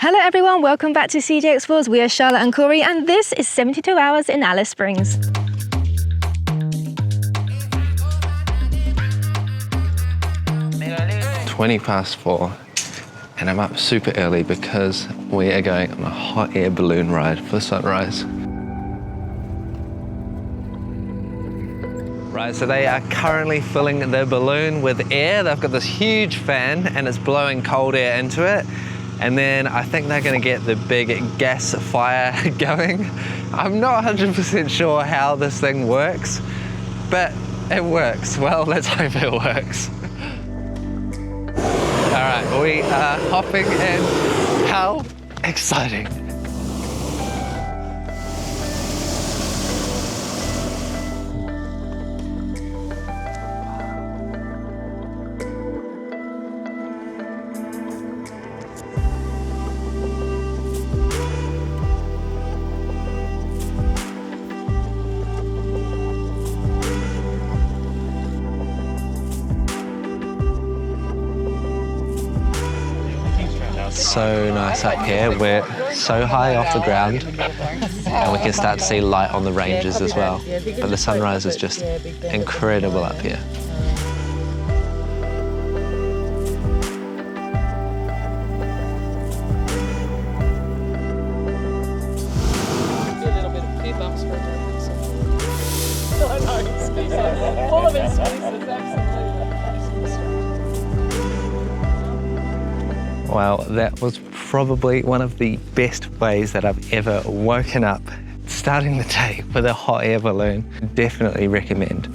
Hello everyone, welcome back to CJ Explores. We are Charlotte and Corey and this is 72 Hours in Alice Springs. "4:20 and I'm up super early because we are going on a hot air balloon ride for sunrise. Right, so they are currently filling the balloon with air. They've got this huge fan and it's blowing cold air into it. And then I think they're gonna get the big gas fire going. I'm not 100% sure how this thing works, but it works. Well, let's hope it works. All right, we are hopping in. How exciting. So nice up here. We're so high off the ground and we can start to see light on the ranges as well. But the sunrise is just incredible up here. Wow, that was probably one of the best ways that I've ever woken up. Starting the day with a hot air balloon, definitely recommend.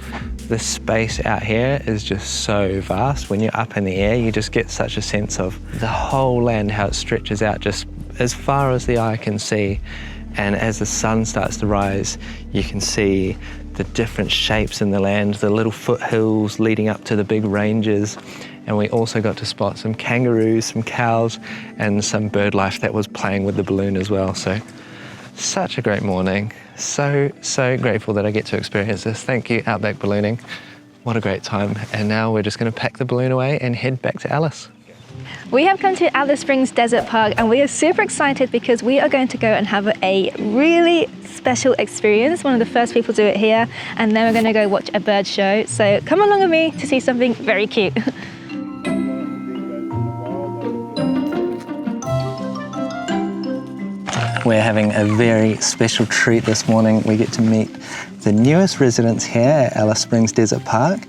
The space out here is just so vast. When you're up in the air, you just get such a sense of the whole land, how it stretches out just as far as the eye can see. And as the sun starts to rise, you can see the different shapes in the land, the little foothills leading up to the big ranges. And we also got to spot some kangaroos, some cows, and some bird life that was playing with the balloon as well. So, such a great morning. So grateful that I get to experience this. Thank you, Outback Ballooning. What a great time. And now we're just going to pack the balloon away and head back to Alice. We have come to Alice Springs Desert Park and we are super excited because we are going to go and have a really special experience. One of the first people to do it here, and then we're going to go watch a bird show. So come along with me to see something very cute. We're having a very special treat this morning. We get to meet the newest residents here at Alice Springs Desert Park.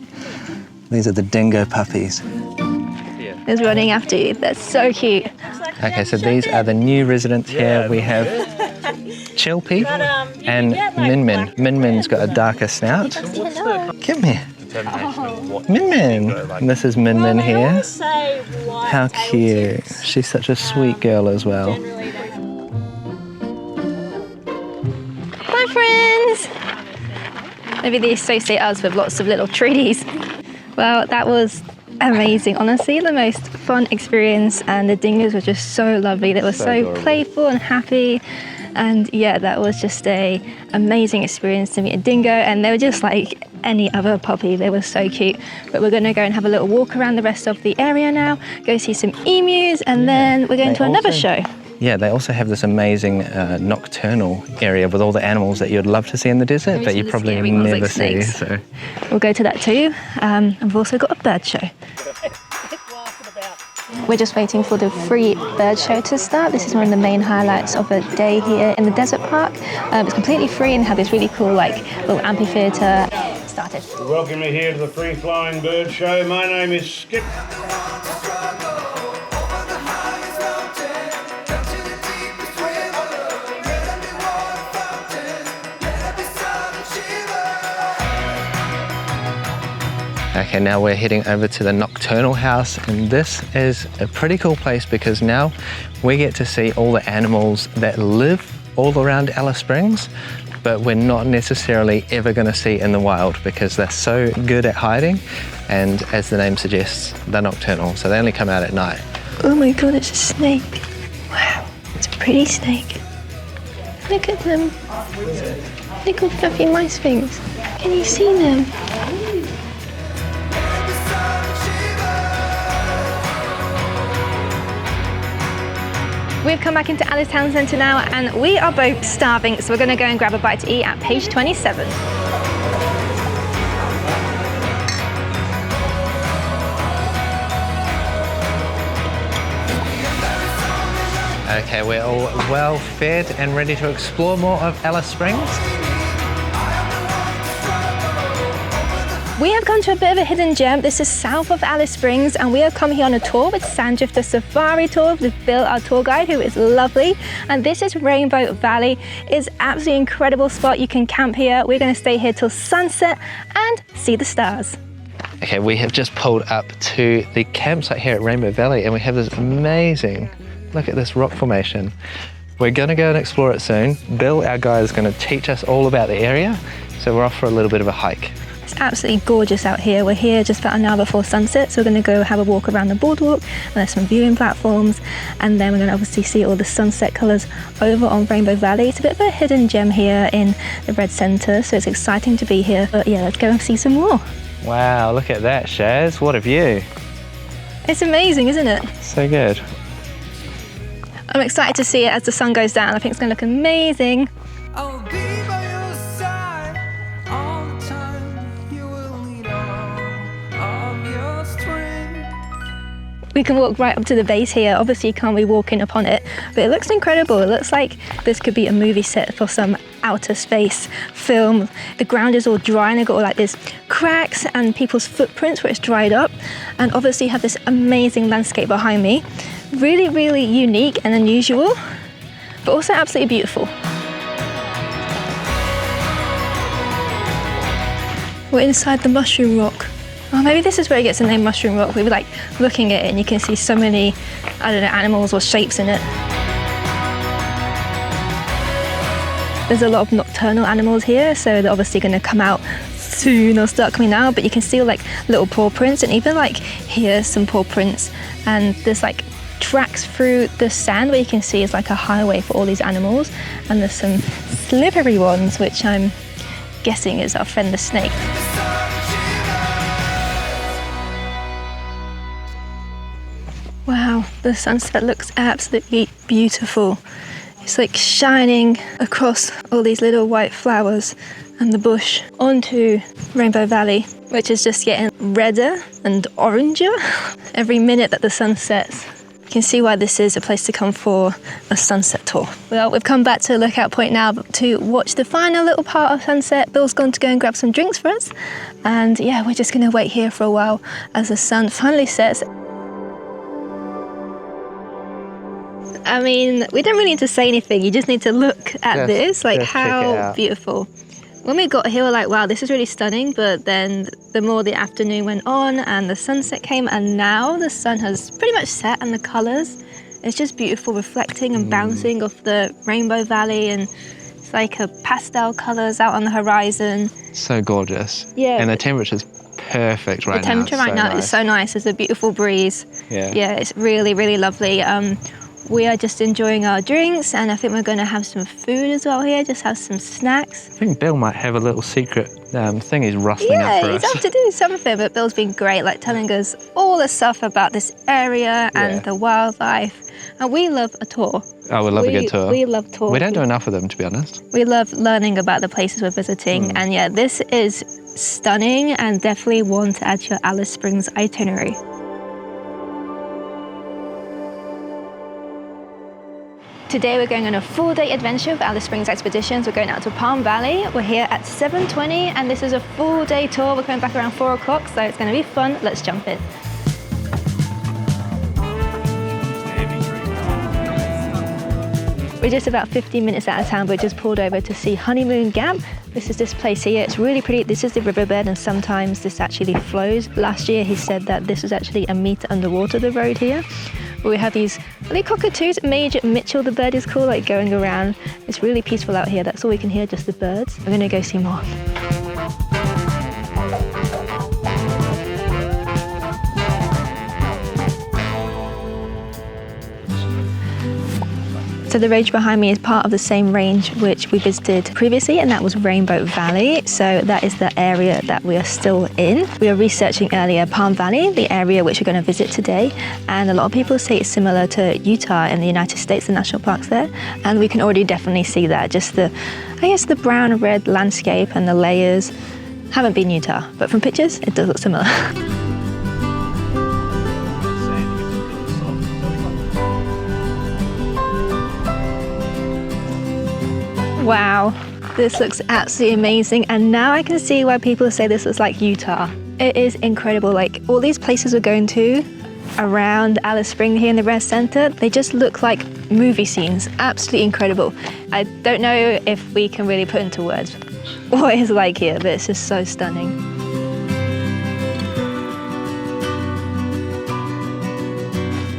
These are the dingo puppies. Is running after you. That's so cute. Okay, so these are the new residents here. We have Chilpy and Min Min. Min Min's got a darker snout. Come here. Min Min. And this is Min Min here. How cute. She's such a sweet girl as well. Bye, friends. Maybe they associate us with lots of little treaties. Well, that was amazing. Honestly, the most fun experience, and the dingoes were just so lovely. They were so playful and happy. And yeah, that was just a amazing experience to meet a dingo, and they were just like any other puppy. They were so cute. But we're going to go and have a little walk around the rest of the area now, go see some emus, and then we're going to another show. Yeah, they also have this amazing nocturnal area with all the animals that you'd love to see in the desert, but you probably never see. So we'll go to that too. And we've also got a bird show. We're just waiting for the free bird show to start. This is one of the main highlights of a day here in the desert park. It's completely free and have this really cool little amphitheatre. Started. Welcome you here to the free flying bird show. My name is Skip. Okay, now we're heading over to the nocturnal house, and this is a pretty cool place because now we get to see all the animals that live all around Alice Springs, but we're not necessarily ever going to see in the wild because they're so good at hiding, and as the name suggests, they're nocturnal, so they only come out at night. Oh my god, it's a snake. Wow, it's a pretty snake. Look at them. Little fluffy mice things. Can you see them? We've come back into Alice Town Centre now and we are both starving, so we're going to go and grab a bite to eat at page 27. Okay, we're all well fed and ready to explore more of Alice Springs. We have come to a bit of a hidden gem. This is south of Alice Springs and we have come here on a tour with Sanddrifter Safari Tour with Bill, our tour guide, who is lovely. And this is Rainbow Valley. It's absolutely incredible spot. You can camp here. We're going to stay here till sunset and see the stars. Okay, we have just pulled up to the campsite here at Rainbow Valley and we have this amazing, look at this rock formation. We're going to go and explore it soon. Bill, our guide, is going to teach us all about the area. So we're off for a little bit of a hike. It's absolutely gorgeous out here. We're here just about an hour before sunset, so we're going to go have a walk around the boardwalk, and there's some viewing platforms, and then we're going to obviously see all the sunset colours over on Rainbow Valley. It's a bit of a hidden gem here in the Red Centre, so it's exciting to be here. But yeah, let's go and see some more. Wow, look at that, Shaz. What a view. It's amazing, isn't it? So good. I'm excited to see it as the sun goes down. I think it's going to look amazing. I'll be by your side all the time. You will need all of your strength. We can walk right up to the base here. Obviously you can't be walking upon it, but it looks incredible. It looks like this could be a movie set for some outer space film. The ground is all dry and they've got all like these cracks and people's footprints where it's dried up. And obviously you have this amazing landscape behind me. Really, really unique and unusual, but also absolutely beautiful. We're inside the Mushroom Rock. Oh, maybe this is where it gets the name Mushroom Rock. We were like looking at it and you can see so many, I don't know, animals or shapes in it. There's a lot of nocturnal animals here, so they're obviously going to come out soon or start coming out, but you can see like little paw prints and even like here some paw prints, and there's like tracks through the sand where you can see is like a highway for all these animals, and there's some slippery ones which I'm guessing is our friend the snake. Wow, the sunset looks absolutely beautiful. It's like shining across all these little white flowers and the bush onto Rainbow Valley, which is just getting redder and oranger every minute that the sun sets. You can see why this is a place to come for a sunset tour. Well, we've come back to Lookout Point now to watch the final little part of sunset. Bill's gone to go and grab some drinks for us. And yeah, we're just gonna wait here for a while as the sun finally sets. I mean, we don't really need to say anything. You just need to look at this, like how beautiful. When we got here, we're like, wow, this is really stunning. But then the more the afternoon went on and the sunset came, and now the sun has pretty much set and the colors, it's just beautiful, reflecting and bouncing off the Rainbow Valley, and it's like a pastel colors out on the horizon. So gorgeous. Yeah. And the temperature's perfect right now. The temperature right now is so nice. There's a beautiful breeze. Yeah, it's really, really lovely. We are just enjoying our drinks, and I think we're going to have some food as well here, just have some snacks. I think Bill might have a little secret thing he's rustling up for us. Yeah, he's have to do something, but Bill's been great, like telling us all the stuff about this area and the wildlife. And we love a tour. Oh, we love a good tour. We love tours. We don't do enough of them, to be honest. We love learning about the places we're visiting, and yeah, this is stunning and definitely one to add to your Alice Springs itinerary. Today we're going on a full-day adventure with Alice Springs Expeditions. We're going out to Palm Valley. We're here at 7:20 and this is a full-day tour. We're coming back around 4 o'clock, so it's going to be fun. Let's jump in. We're just about 15 minutes out of town. We're just pulled over to see Hanuman Gap. This is this place here. It's really pretty. This is the riverbed and sometimes this actually flows. Last year he said that this was actually a meter underwater, the road here. We have these really cockatoos. Major Mitchell, the bird is cool, like going around. It's really peaceful out here. That's all we can hear, just the birds. We're gonna go see more. So the range behind me is part of the same range which we visited previously, and that was Rainbow Valley. So that is the area that we are still in. We were researching earlier Palm Valley, the area which we're going to visit today, and a lot of people say it's similar to Utah in the United States, the national parks there, and we can already definitely see that. Just the, I guess, the brown red landscape and the layers. Haven't been Utah, but from pictures it does look similar. Wow, this looks absolutely amazing, and now I can see why people say this looks like Utah. It is incredible. Like, all these places we're going to around Alice Spring here in the Rest Center, they just look like movie scenes. Absolutely incredible. I don't know if we can really put into words what it's like here, but it's just so stunning.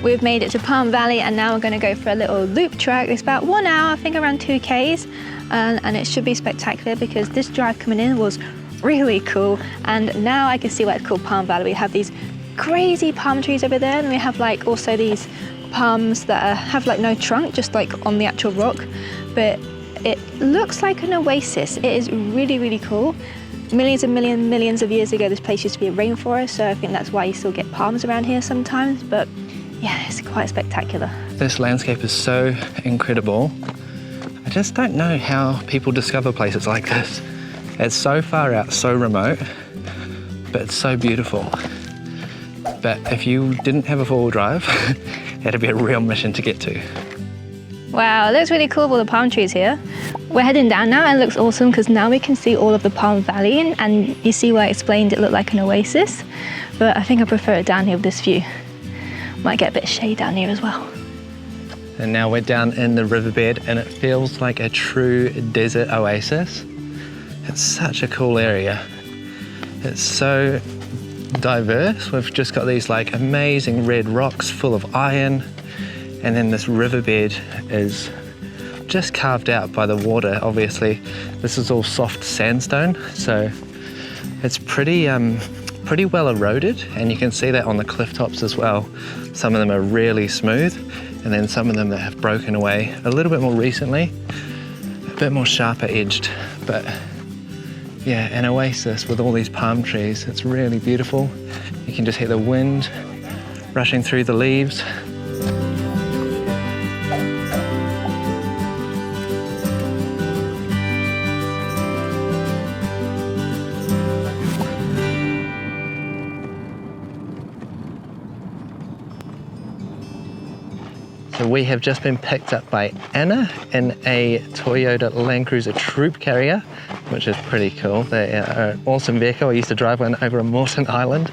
We've made it to Palm Valley, and now we're going to go for a little loop track. It's about 1 hour, I think around 2 Ks, and it should be spectacular because this drive coming in was really cool. And now I can see why it's called Palm Valley. We have these crazy palm trees over there, and we have like also these palms that have like no trunk, just like on the actual rock. But it looks like an oasis. It is really, really cool. Millions and millions of years ago, this place used to be a rainforest, so I think that's why you still get palms around here sometimes. But yeah, it's quite spectacular. This landscape is so incredible. I just don't know how people discover places like this. It's so far out, so remote, but it's so beautiful. But if you didn't have a four-wheel drive, it'd be a real mission to get to. Wow, it looks really cool with all the palm trees here. We're heading down now, and it looks awesome because now we can see all of the Palm Valley, and you see where I explained it looked like an oasis, but I think I prefer it down here with this view. Might get a bit of shade down here as well. And now we're down in the riverbed, and it feels like a true desert oasis. It's such a cool area. It's so diverse. We've just got these like amazing red rocks full of iron, and then this riverbed is just carved out by the water. Obviously, this is all soft sandstone, so it's pretty well eroded, and you can see that on the cliff tops as well. Some of them are really smooth, and then some of them that have broken away a little bit more recently, a bit more sharper edged. But yeah, an oasis with all these palm trees. It's really beautiful. You can just hear the wind rushing through the leaves. So we have just been picked up by Anna in a Toyota Land Cruiser Troop Carrier, which is pretty cool. They are an awesome vehicle. I used to drive one over on Morton Island.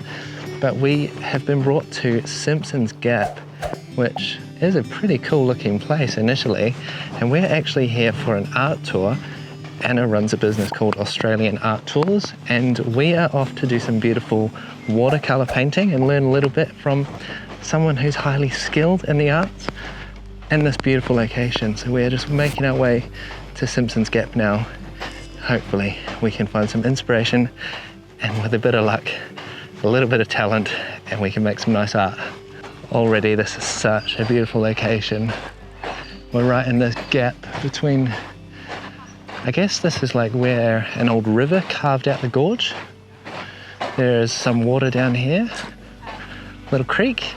But we have been brought to Simpsons Gap, which is a pretty cool looking place initially. And we're actually here for an art tour. Anna runs a business called Australian Art Tours, and we are off to do some beautiful watercolor painting and learn a little bit from someone who's highly skilled in the arts in this beautiful location. So we're just making our way to Simpsons Gap now. Hopefully we can find some inspiration, and with a bit of luck, a little bit of talent, and we can make some nice art. Already this is such a beautiful location. We're right in this gap between, I guess this is like where an old river carved out the gorge. There's some water down here, little creek.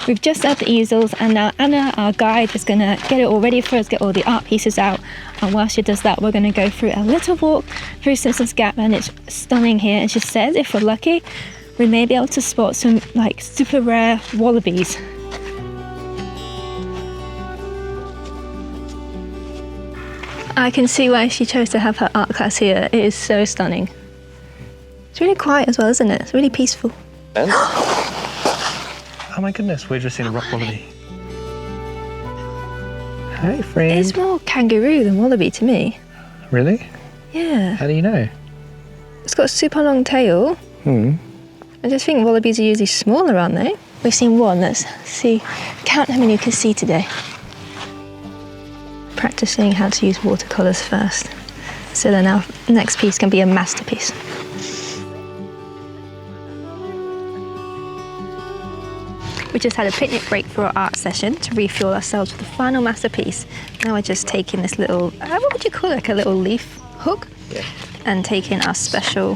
We've just set the easels, and now Anna, our guide, is going to get it all ready for us, get all the art pieces out. And while she does that, we're going to go through a little walk through Simpsons Gap, and it's stunning here. And she says if we're lucky, we may be able to spot some like super rare wallabies. I can see why she chose to have her art class here. It is so stunning. It's really quiet as well, isn't it? It's really peaceful. Oh my goodness, we've just seen a rock wallaby. Hey friend. It's more kangaroo than wallaby to me. Really? Yeah. How do you know? It's got a super long tail. I just think wallabies are usually smaller, aren't they? We've seen one. Let's see. Count how many you can see today. Practicing how to use watercolours first, so then our next piece can be a masterpiece. We We just had a picnic break for our art session to refuel ourselves with the final masterpiece. Now we're just taking this little, what would you call it, like a little leaf hook? Yeah. And taking our special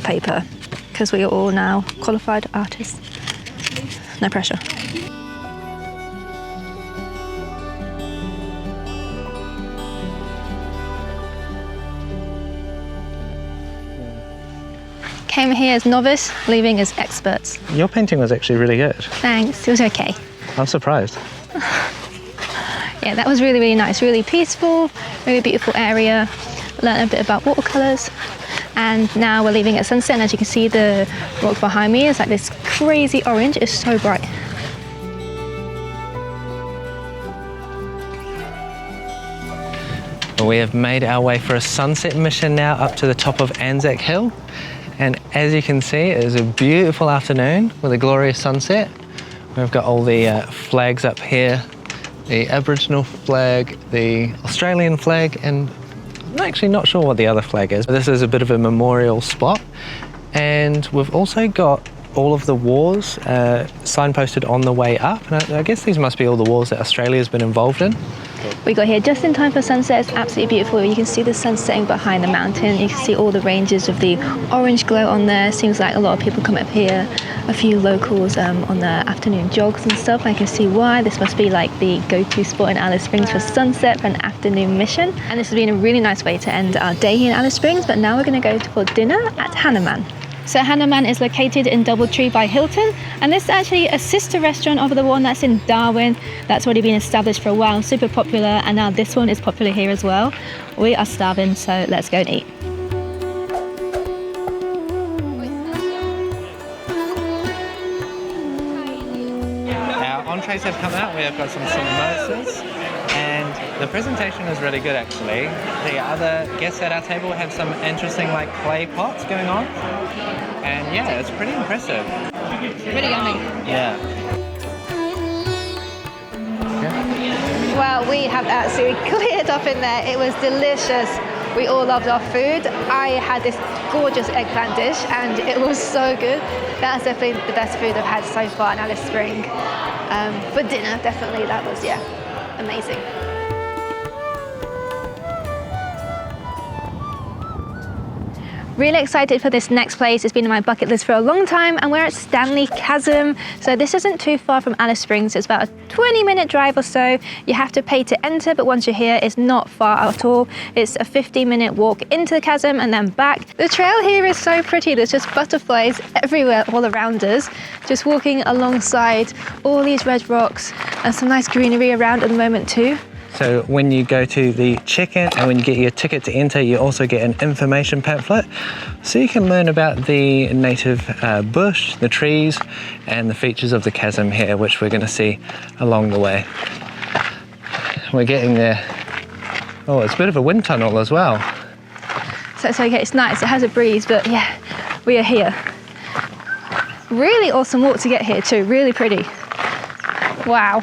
paper, because we are all now qualified artists. No pressure. Came here as novice, leaving as experts. Your painting was actually really good. Thanks, it was okay. I'm surprised. Yeah, that was really, really nice. Really peaceful, really beautiful area. Learned a bit about watercolours. And now we're leaving at sunset, and as you can see, the rock behind me is like this crazy orange. It's so bright. We have made our way for a sunset mission now up to the top of Anzac Hill. And as you can see, it is a beautiful afternoon with a glorious sunset. We've got all the flags up here, the Aboriginal flag, the Australian flag, and I'm actually not sure what the other flag is. This is a bit of a memorial spot. And we've also got all of the wars signposted on the way up. And I guess these must be all the wars that Australia's been involved in. We got here just in time for sunset. It's absolutely beautiful. You can see the sun setting behind the mountain. You can see all the ranges of the orange glow on there. Seems like a lot of people come up here. A few locals on their afternoon jogs and stuff. I can see why. This must be like the go-to spot in Alice Springs for sunset, for an afternoon mission. And this has been a really nice way to end our day here in Alice Springs. But now we're going to go for dinner at Hanuman. So Hanuman is located in Doubletree by Hilton, and this is actually a sister restaurant of the one that's in Darwin. That's already been established for a while, super popular, and now this one is popular here as well. We are starving, so let's go and eat. Our entrees have come out. We have got some samosas, and the presentation is really good actually. The other guests at our table have some interesting like clay pots going on. And yeah, it's pretty impressive. Really yummy. Yeah. Well, we have absolutely cleared up in there. It was delicious. We all loved our food. I had this gorgeous eggplant dish and it was so good. That's definitely the best food I've had so far in Alice Springs. For dinner, definitely, that was, yeah, amazing. Really excited for this next place. It's been on my bucket list for a long time, and we're at Standley Chasm. So this isn't too far from Alice Springs. It's about a 20-minute drive or so. You have to pay to enter, but once you're here, it's not far at all. It's a 15-minute walk into the chasm and then back. The trail here is so pretty. There's just butterflies everywhere, all around us. Just walking alongside all these red rocks and some nice greenery around at the moment too. So when you go to the check-in and when you get your ticket to enter, you also get an information pamphlet. So you can learn about the native bush, the trees, and the features of the chasm here, which we're going to see along the way. We're getting there. Oh, it's a bit of a wind tunnel as well. So it's okay, it's nice, it has a breeze, but yeah, we are here. Really awesome walk to get here too, really pretty. Wow.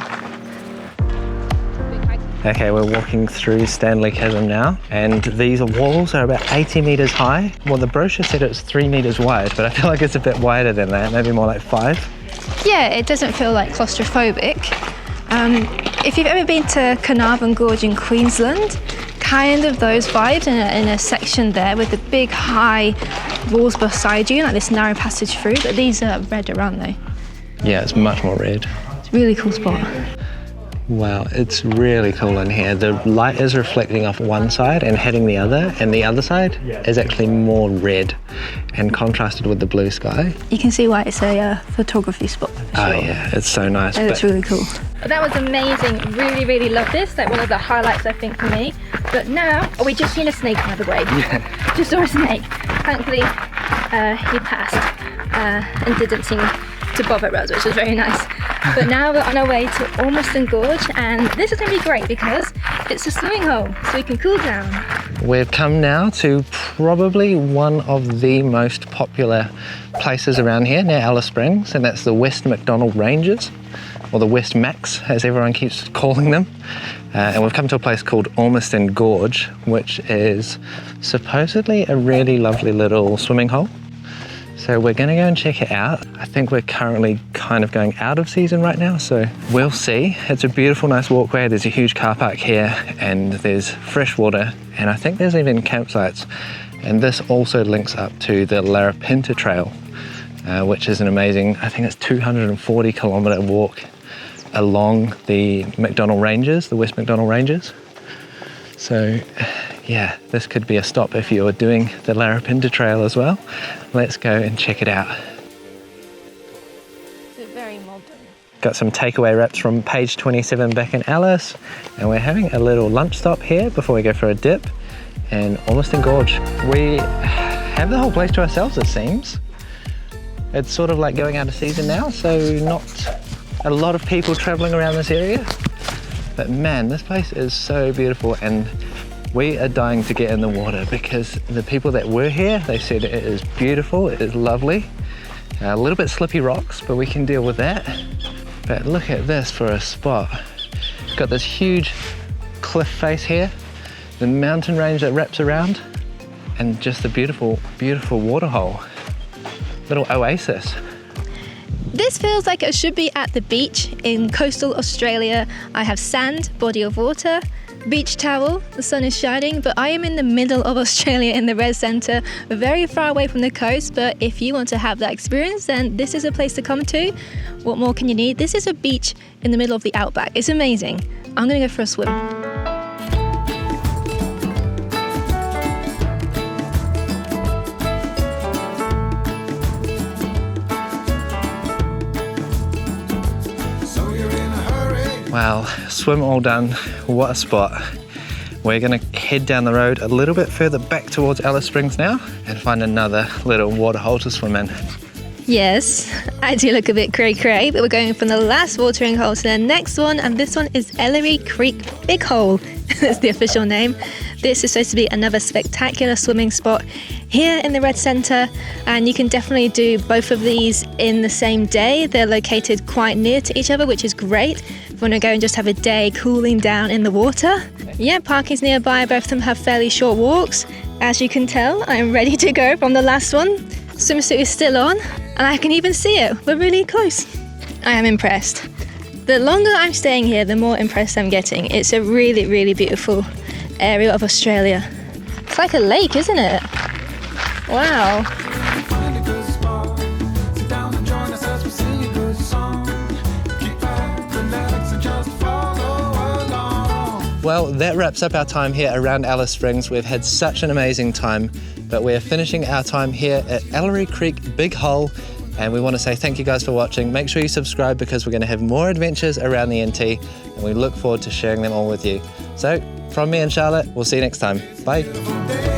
Okay, we're walking through Standley Chasm now, and these walls are about 80 metres high. Well, the brochure said it's 3 metres wide, but I feel like it's a bit wider than that, maybe more like 5. Yeah, it doesn't feel like claustrophobic. If you've ever been to Carnarvon Gorge in Queensland, kind of those vibes in a section there with the big high walls beside you, like this narrow passage through, but these are red around though. Yeah, it's much more red. It's a really cool spot. Wow, it's really cool in here. The light is reflecting off one side and hitting the other, and the other side is actually more red and contrasted with the blue sky. You can see why it's a photography spot for sure. Oh yeah, it's so nice. It's really cool. That was amazing. Really, really loved this. Like one of the highlights, I think, for me. But now, we just seen a snake, by the way. Yeah. Just saw a snake. Thankfully, he passed and didn't seem to bother us, which was very nice. But now we're on our way to Ormiston Gorge, and this is going to be great because it's a swimming hole, so we can cool down. We've come now to probably one of the most popular places around here near Alice Springs, and that's the West MacDonald Ranges, or the West Macs as everyone keeps calling them. And we've come to a place called Ormiston Gorge, which is supposedly a really lovely little swimming hole. So we're gonna go and check it out. I think we're currently kind of going out of season right now, so we'll see. It's a beautiful, nice walkway. There's a huge car park here and there's fresh water, and I think there's even campsites. And this also links up to the Larapinta Trail, which is an amazing, I think it's 240 kilometer walk along the McDonnell Ranges, the West McDonnell Ranges. So yeah, this could be a stop if you're doing the Larapinta Trail as well. Let's go and check it out. It's very modern. Got some takeaway wraps from page 27 back in Alice, and we're having a little lunch stop here before we go for a dip in Ormiston Gorge. We have the whole place to ourselves, it seems. It's sort of like going out of season now, so not a lot of people traveling around this area. But man, this place is so beautiful, and we are dying to get in the water because the people that were here, they said it is beautiful, it is lovely. A little bit slippy rocks, but we can deal with that. But look at this for a spot. Got this huge cliff face here, the mountain range that wraps around, and just the beautiful, beautiful waterhole. Little oasis. This feels like it should be at the beach in coastal Australia. I have sand, body of water, beach towel, the sun is shining, but I am in the middle of Australia in the red centre, very far away from the coast. But if you want to have that experience, then this is a place to come to. What more can you need? This is a beach in the middle of the Outback. It's amazing. I'm gonna go for a swim. Wow, swim all done. What a spot. We're gonna head down the road a little bit further back towards Alice Springs now and find another little waterhole to swim in. Yes, I do look a bit cray-cray, but we're going from the last watering hole to the next one, and this one is Ellery Creek Big Hole. That's the official name. This is supposed to be another spectacular swimming spot here in the Red Centre, and you can definitely do both of these in the same day. They're located quite near to each other, which is great. If you want to go and just have a day cooling down in the water. Yeah, parking's nearby. Both of them have fairly short walks. As you can tell, I'm ready to go from the last one. Swimsuit is still on, and I can even see it. We're really close. I am impressed. The longer I'm staying here, the more impressed I'm getting. It's a really, really beautiful area of Australia. It's like a lake, isn't it? Wow. Find a good spot. Sit down and join us as we sing a good song. Keep back, relax, and just follow along. Well, that wraps up our time here around Alice Springs. We've had such an amazing time, but we're finishing our time here at Ellery Creek Big Hole, and we want to say thank you guys for watching. Make sure you subscribe because we're going to have more adventures around the NT, and we look forward to sharing them all with you. So, from me and Charlotte, we'll see you next time. Bye.